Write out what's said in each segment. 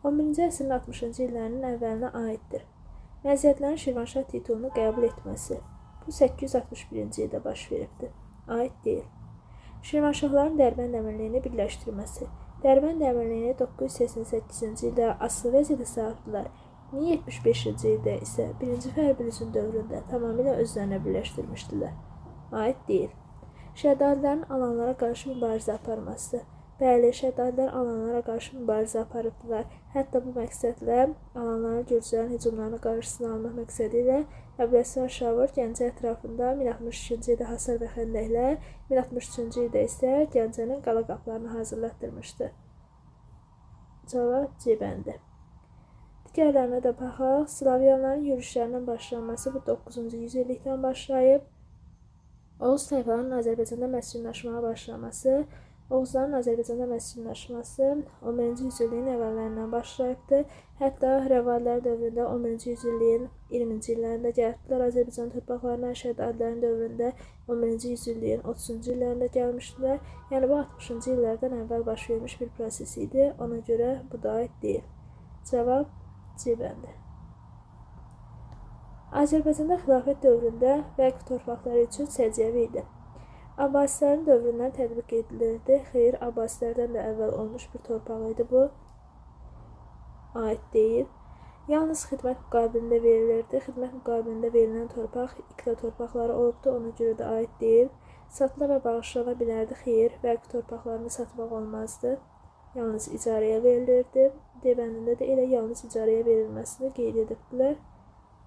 11-ci əsrin 60-cı illərinin əvvəlinə aiddir. Məziyyətlərin Şirvanşah titulunu qəbul etməsi bu 861-ci ildə baş veribdir. Aid deyil. Şirvanşahların Dərbənd Əmirliyini birləşdirməsi. Dərbənd Əmirliyini 988-ci ildə asılı vəziyyətə saldılar. 1075-ci ildə isə 1-ci Fərbilüzün dövründə tamamilə özlərinə birləşdirmişdilər. Aid deyil. Şəddadilərin alanlara qarşı mübarizə aparması. Bəli, şəddadilər alanlara qarşı mübarizə aparıbdılar. Hətta bu məqsədlə alanların gürcülərin hücumlarına qarşısını almaq məqsədi ilə Əbləsvar Şavur Gəncə ətrafında 1062-ci ildə hasar və xəndəklər, 1063-cü ildə isə Gəncənin qala qapılarını hazırlatdırmışdı. Cavab C-bəndi. Digərlərinə də baxaq. Slavyanların yürüşlərinin başlanması bu 9-cu yüzillikdən başlayıb. Oğuz tayfalarının Azərbaycanda məskunlaşmağa başlaması. Oğuzların Azərbaycanda məskunlaşması 11-ci yüzilliyin əvvəllərindən başlayıbdır. Hətta Rəvadilər dövründə 11-ci yüzilliyin 20-ci illərində gəlibdilər Azərbaycan torpaqlarına, Şəddadilərin dövründə 11-ci yüzilliyin 30-cu illərində gəlmişdilər. Yəni bu 60-cı illərdən əvvəl baş vermiş bir proses idi. Ona görə bu da aid deyil. Cavab C-bəndi. Azərbaycanda xilafət dövründə vəqf torpaqları üçün səciyyəvi idi. Abbasilərin dövründən tətbiq edilirdi. Xeyr, Abbasilərdən də əvvəl olmuş bir torpaq idi bu. Aid deyil. Yalnız xidmət müqabilində verilirdi. Xidmət müqabilində verilən torpaq iqta torpaqları olubdu. Ona görə də aid deyil. Satıla və bağışlana bilərdi. Xeyr, vəqf torpaqlarını satmaq olmazdı. Yalnız icarəyə verilirdi. D-bəndində də elə yalnız icarəyə verilməsini qeyd edibdilər.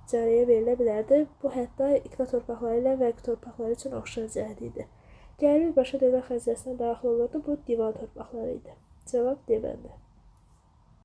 İcarəyə verilə bilərdi. Bu hətta iqta torpaqları ilə vəqf torpaqları üçün oxşar cəhd idi. Gəlir birbaşa dövlət xəzinəsinə daxil olurdu. Bu divan torpaqları idi. Cavab D-bəndi.